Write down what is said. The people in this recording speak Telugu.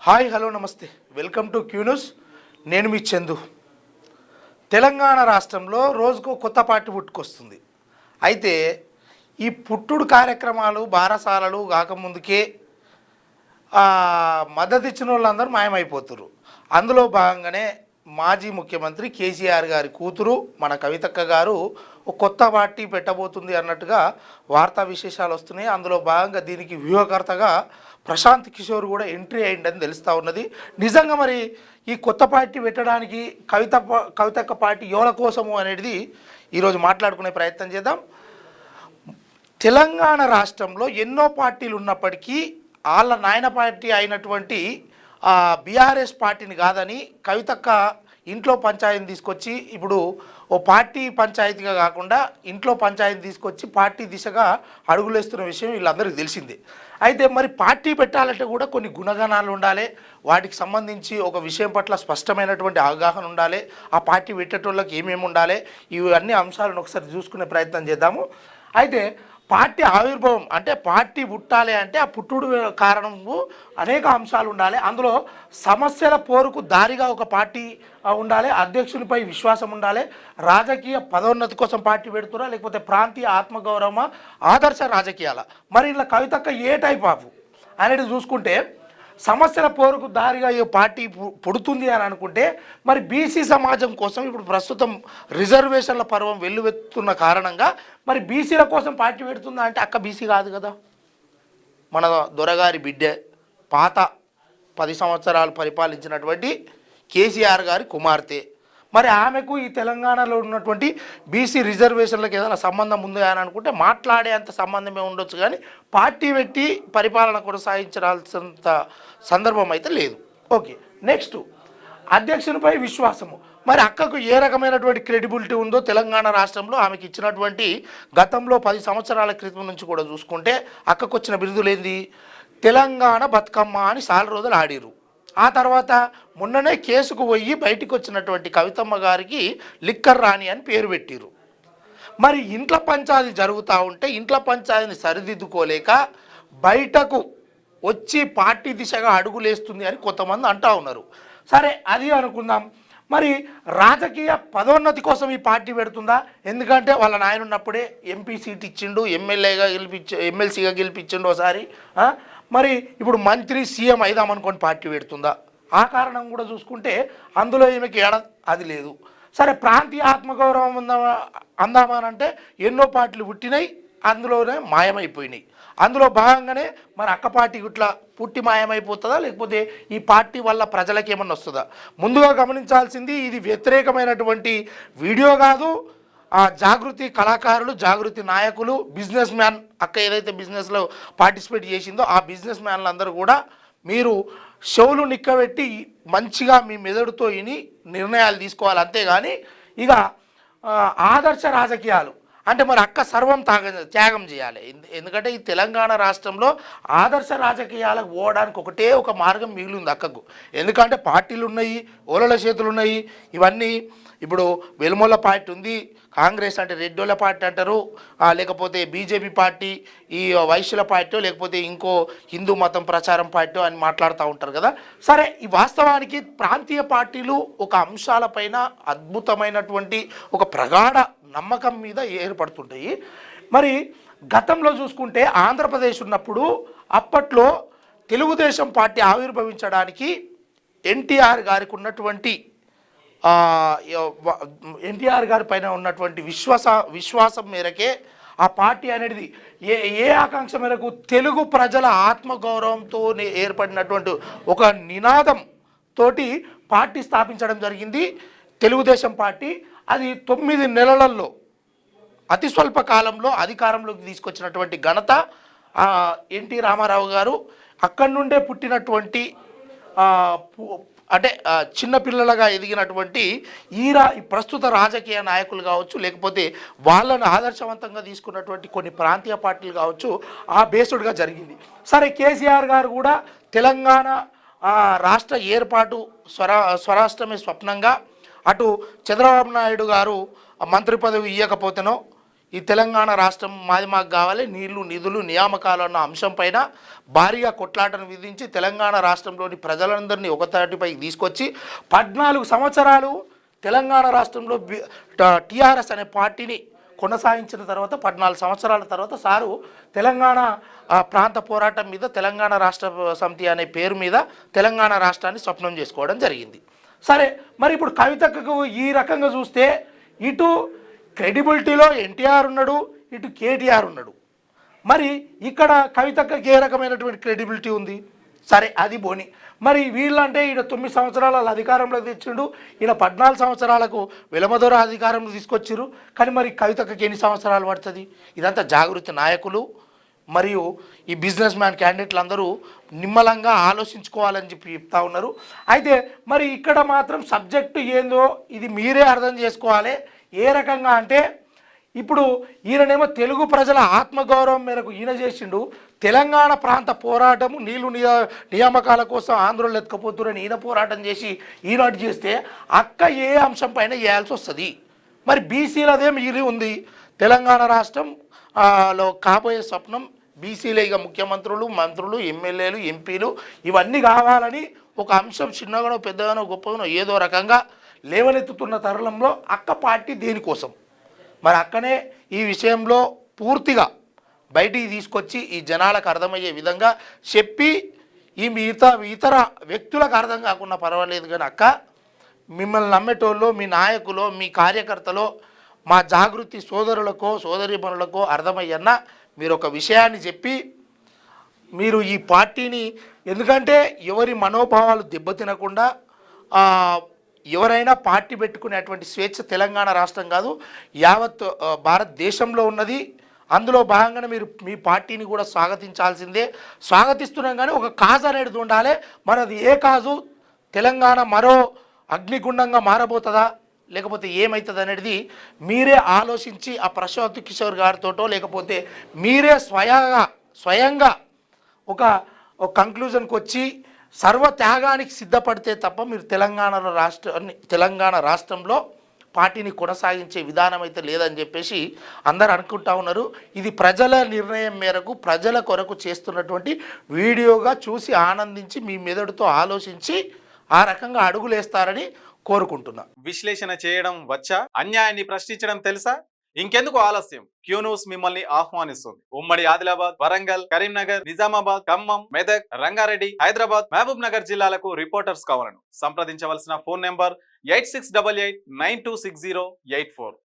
హాయ్ హలో నమస్తే వెల్కమ్ టు క్యూ న్యూస్. నేను మీ చందు. తెలంగాణ రాష్ట్రంలో రోజుకో కొత్త పార్టీ పుట్టుకొస్తుంది. అయితే ఈ పుట్టుడు కార్యక్రమాలు బారసాలలు కాకముందుకే మద్దతు ఇచ్చిన వాళ్ళందరూ మాయమైపోతున్నారు. అందులో భాగంగానే మాజీ ముఖ్యమంత్రి కేసీఆర్ గారి కూతురు మన కవితక్క గారు ఒక కొత్త పార్టీ పెట్టబోతుంది అన్నట్టుగా వార్తా విశేషాలు వస్తున్నాయి. అందులో భాగంగా దీనికి వ్యూహకర్తగా ప్రశాంత్ కిషోర్ కూడా ఎంట్రీ అయిందని తెలుస్తూ ఉన్నది. నిజంగా మరి ఈ కొత్త పార్టీ పెట్టడానికి కవితక్క పార్టీ ఎవరి కోసము అనేది ఈరోజు మాట్లాడుకునే ప్రయత్నం చేద్దాం. తెలంగాణ రాష్ట్రంలో ఎన్నో పార్టీలు ఉన్నప్పటికీ వాళ్ళ నాయన పార్టీ అయినటువంటి బీఆర్ఎస్ పార్టీని కాదని కవితక్క ఇంట్లో పంచాయతీని తీసుకొచ్చి ఇప్పుడు ఓ పార్టీ పంచాయతీగా కాకుండా ఇంట్లో పంచాయతీ తీసుకొచ్చి పార్టీ దిశగా అడుగులేస్తున్న విషయం వీళ్ళందరికీ తెలిసిందే. అయితే మరి పార్టీ పెట్టాలంటే కూడా కొన్ని గుణగణాలు ఉండాలి, వాటికి సంబంధించి ఒక విషయం పట్ల స్పష్టమైనటువంటి అవగాహన ఉండాలి, ఆ పార్టీ పెట్టేటోళ్ళకి ఏమేమి ఉండాలి, ఇవన్నీ అంశాలను ఒకసారి చూసుకునే ప్రయత్నం చేద్దాము. అయితే పార్టీ ఆవిర్భావం అంటే పార్టీ పుట్టాలి అంటే ఆ పుట్టుడు కారణము అనేక అంశాలు ఉండాలి. అందులో సమస్యల పోరుకు దారిగా ఒక పార్టీ ఉండాలి, అధ్యక్షునిపై విశ్వాసం ఉండాలి, రాజకీయ పదోన్నతి కోసం పార్టీ పెడుతురా లేకపోతే ప్రాంతీయ ఆత్మగౌరవ ఆదర్శ రాజకీయాల. మరి ఇలా కవితక్క ఏ టైప్ ఆఫ్ అనేది చూసుకుంటే సమస్యల పోరుకు దారిగా ఈ పార్టీ పుడుతుంది అని అనుకుంటే మరి బీసీ సమాజం కోసం ఇప్పుడు ప్రస్తుతం రిజర్వేషన్ల పర్వం వెల్లువెత్తున్న కారణంగా మరి బీసీల కోసం పార్టీ పెడుతుందా అంటే అక్క బీసీ కాదు కదా, మన దొరగారి బిడ్డే, పాత 10 సంవత్సరాలు పరిపాలించినటువంటి కేసీఆర్ గారి కుమార్తె. మరి ఆమెకు ఈ తెలంగాణలో ఉన్నటువంటి బీసీ రిజర్వేషన్లకు ఏదైనా సంబంధం ఉంది అని అనుకుంటే మాట్లాడే అంత సంబంధమే ఉండొచ్చు, కానీ పార్టీ పెట్టి పరిపాలన కొనసాగించాల్సినంత సందర్భం అయితే లేదు. ఓకే, నెక్స్ట్ అధ్యక్షునిపై విశ్వాసము. మరి అక్కకు ఏ రకమైనటువంటి క్రెడిబిలిటీ ఉందో తెలంగాణ రాష్ట్రంలో ఆమెకి ఇచ్చినటువంటి గతంలో 10 సంవత్సరాల క్రితం నుంచి కూడా చూసుకుంటే అక్కకు వచ్చిన బిరుదులేంది, తెలంగాణ బతుకమ్మ అని చాలా రోజులు ఆడిరు. ఆ తర్వాత మొన్ననే కేసుకు పోయి బయటికి వచ్చినటువంటి కవితమ్మ గారికి లిక్కర్ రాణి అని పేరు పెట్టిరు. మరి ఇంట్లో పంచాయతీ జరుగుతూ ఉంటే ఇంట్లో పంచాయతీని సరిదిద్దుకోలేక బయటకు వచ్చి పార్టీ దిశగా అడుగులేస్తుంది అని కొంతమంది అంటూ ఉన్నారు. సరే అది అనుకుందాం. మరి రాజకీయ పదోన్నతి కోసం ఈ పార్టీ పెడుతుందా? ఎందుకంటే వాళ్ళ నాయన ఉన్నప్పుడే ఎంపీ సీట్ ఇచ్చిండు, ఎమ్మెల్సీగా గెలిపించిండు ఒకసారి. మరి ఇప్పుడు మంత్రి సీఎం అయిదామనుకొని పార్టీ పెడుతుందా? ఆ కారణం కూడా చూసుకుంటే అందులో ఈమెకి అది లేదు. సరే ప్రాంతీయ ఆత్మగౌరవం అందామనంటే ఎన్నో పార్టీలు పుట్టినాయి, అందులోనే మాయమైపోయినాయి. అందులో భాగంగానే మరి అక్క పార్టీ ఇట్లా పుట్టి మాయమైపోతుందా లేకపోతే ఈ పార్టీ వల్ల ప్రజలకి ఏమన్నా వస్తుందా? ముందుగా గమనించాల్సింది ఇది వ్యతిరేకమైనటువంటి వీడియో కాదు. ఆ జాగృతి కళాకారులు, జాగృతి నాయకులు, బిజినెస్ మ్యాన్, అక్క ఏదైతే బిజినెస్లో పార్టిసిపేట్ చేసిందో ఆ బిజినెస్ మ్యాన్లు అందరూ కూడా మీరు షోలు నిక్కబెట్టి మంచిగా మీ మెదడుతో ఇని నిర్ణయాలు తీసుకోవాలి, అంతేగాని ఇక ఆదర్శ రాజకీయాలు అంటే మరి అక్క సర్వం త్యాగం చేయాలి. ఎందుకంటే ఈ తెలంగాణ రాష్ట్రంలో ఆదర్శ రాజకీయాలకు పోవడానికి ఒకటే ఒక మార్గం మిగిలి ఉంది అక్కకు. ఎందుకంటే పార్టీలు ఉన్నాయి, ఓలల చేతులు ఉన్నాయి, ఇవన్నీ ఇప్పుడు వెలుమొల్ల పార్టీ ఉంది, కాంగ్రెస్ అంటే రెడ్డోళ్ళ పార్టీ అంటారు, లేకపోతే బీజేపీ పార్టీ ఈ వైశ్యుల పార్టీ, లేకపోతే ఇంకో హిందూ మతం ప్రచారం పార్టీ అని మాట్లాడుతూ ఉంటారు కదా. సరే, ఈ వాస్తవానికి ప్రాంతీయ పార్టీలు ఒక అంశాలపైన అద్భుతమైనటువంటి ఒక ప్రగాఢ నమ్మకం మీద ఏర్పడుతుంటాయి. మరి గతంలో చూసుకుంటే ఆంధ్రప్రదేశ్ ఉన్నప్పుడు అప్పట్లో తెలుగుదేశం పార్టీ ఆవిర్భవించడానికి ఎన్టీఆర్ గారికి ఉన్నటువంటి ఎన్టీఆర్ గారి పైన ఉన్నటువంటి విశ్వాసం మేరకే ఆ పార్టీ అనేది ఏ ఆకాంక్ష మేరకు తెలుగు ప్రజల ఆత్మగౌరవంతో ఏర్పడినటువంటి ఒక నినాదం తోటి పార్టీ స్థాపించడం జరిగింది తెలుగుదేశం పార్టీ. అది 9 నెలలలో అతి స్వల్ప కాలంలో అధికారంలోకి తీసుకొచ్చినటువంటి ఘనత ఎన్టీ రామారావు గారు. అక్కడి నుండే పుట్టినటువంటి అంటే చిన్నపిల్లలుగా ఎదిగినటువంటి ఈ ప్రస్తుత రాజకీయ నాయకులు కావచ్చు, లేకపోతే వాళ్ళను ఆదర్శవంతంగా తీసుకున్నటువంటి కొన్ని ప్రాంతీయ పార్టీలు కావచ్చు, ఆ బేస్డ్గా జరిగింది. సరే, కేసీఆర్ గారు కూడా తెలంగాణ రాష్ట్ర ఏర్పాటు స్వరాష్ట్రమే స్వప్నంగా, అటు చంద్రబాబు నాయుడు గారు మంత్రి పదవి ఇవ్వకపోతేనో ఈ తెలంగాణ రాష్ట్రం మాది మాకు కావాలి, నీళ్లు నిధులు నియామకాలు అన్న అంశం పైన భారీగా కొట్లాటను విధించి తెలంగాణ రాష్ట్రంలోని ప్రజలందరినీ ఒక తాటిపైకి తీసుకొచ్చి 14 సంవత్సరాలు తెలంగాణ రాష్ట్రంలో టీఆర్ఎస్ అనే పార్టీని కొనసాగించిన తర్వాత 14 సంవత్సరాల తర్వాత సారు తెలంగాణ ప్రాంత పోరాటం మీద తెలంగాణ రాష్ట్ర సమితి అనే పేరు మీద తెలంగాణ రాష్ట్రాన్ని స్వప్నం చేసుకోవడం జరిగింది. సరే, మరి ఇప్పుడు కవితకు ఈ రకంగా చూస్తే ఇటు క్రెడిబిలిటీలో ఎన్టీఆర్ ఉన్నాడు, ఇటు కేటీఆర్ ఉన్నాడు. మరి ఇక్కడ కవితకు ఏ రకమైనటువంటి క్రెడిబిలిటీ ఉంది? సరే, అది బోని. మరి వీళ్ళంటే ఈయన 9 సంవత్సరాల అధికారంలోకి తెచ్చిండు, ఈయన 14 సంవత్సరాలకు వెలమదొర అధికారంలో తీసుకొచ్చారు. కానీ మరి కవితకు ఎన్ని సంవత్సరాలు పడుతుంది? ఇదంతా జాగృతి నాయకులు మరియు ఈ బిజినెస్ మ్యాన్ క్యాండిడేట్లు అందరూ నిమ్మలంగా ఆలోచించుకోవాలని చెప్పి చెప్తా ఉన్నారు. అయితే మరి ఇక్కడ మాత్రం సబ్జెక్టు ఏందో ఇది మీరే అర్థం చేసుకోవాలి. ఏ రకంగా అంటే ఇప్పుడు ఈయననేమో తెలుగు ప్రజల ఆత్మగౌరవం మేరకు ఈయన చేసిండు, తెలంగాణ ప్రాంత పోరాటము నీళ్లు నియామకాల కోసం ఆంధ్రులు ఎత్తుకపోతురని ఈయన పోరాటం చేసి ఈనాటి చేస్తే అక్క ఏ అంశం పైన చేయాల్సి వస్తుంది? మరి బీసీలదే మిగిలి ఉంది. తెలంగాణ రాష్ట్రం లో కాబోయే స్వప్నం బీసీలే, ఇక ముఖ్యమంత్రులు, మంత్రులు, ఎమ్మెల్యేలు, ఎంపీలు ఇవన్నీ కావాలని ఒక అంశం చిన్నగానో పెద్దగానో గొప్పగానో ఏదో రకంగా లేవనెత్తుతున్న తరుణంలో అక్క పార్టీ దేనికోసం? మరి అక్కనే ఈ విషయంలో పూర్తిగా బయటికి తీసుకొచ్చి ఈ జనాలకు అర్థమయ్యే విధంగా చెప్పి ఈ ఇతర వ్యక్తులకు అర్థం కాకుండా పర్వాలేదు, కానీ అక్క మిమ్మల్ని నమ్మేటోళ్ళు, మీ నాయకులు, మీ కార్యకర్తలో, మా జాగృతి సోదరులకో సోదరీమణులకో అర్థమయ్యన్నా మీరు ఒక విషయాన్ని చెప్పి మీరు ఈ పార్టీని, ఎందుకంటే ఎవరి మనోభావాలు దెబ్బతినకుండా ఎవరైనా పార్టీ పెట్టుకునేటువంటి స్వేచ్ఛ తెలంగాణ రాష్ట్రం కాదు, యావత్ భారతదేశంలో ఉన్నది. అందులో భాగంగానే మీరు మీ పార్టీని కూడా స్వాగతించాల్సిందే. స్వాగతిస్తున్నాం, కానీ ఒక కాజు అనేది ఉండాలి. మనది ఏ కాజు? తెలంగాణ మరో అగ్నిగుండంగా మారబోతుందా లేకపోతే ఏమవుతుంది అనేది మీరే ఆలోచించి ఆ ప్రశాంత్ కిషోర్ గారితోటో లేకపోతే మీరే స్వయంగా ఒక కంక్లూజన్కి వచ్చి సర్వత్యాగానికి సిద్ధపడితే తప్ప మీరు తెలంగాణ రాష్ట్రంలో పార్టీని కొనసాగించే విధానం అయితే లేదని చెప్పేసి అందరు అనుకుంటా ఉన్నారు. ఇది ప్రజల నిర్ణయం మేరకు ప్రజల కొరకు చేస్తున్నటువంటి వీడియోగా చూసి ఆనందించి మీ మెదడుతో ఆలోచించి ఆ రకంగా అడుగులేస్తారని కోరుకుంటున్నా. విశ్లేషణ చేయడం వచ్చా? అన్యాయాన్ని ప్రశ్నించడం తెలుసా? ఇంకెందుకు ఆలస్యం? క్యూ న్యూస్ మిమ్మల్ని ఆహ్వానిస్తుంది. ఉమ్మడి ఆదిలాబాద్, వరంగల్, కరీంనగర్, నిజామాబాద్, ఖమ్మం, మెదక్, రంగారెడ్డి, హైదరాబాద్, మహబూబ్ నగర్ జిల్లాలకు రిపోర్టర్స్ కావాలను సంప్రదించవలసిన ఫోన్ నెంబర్ 8688926084.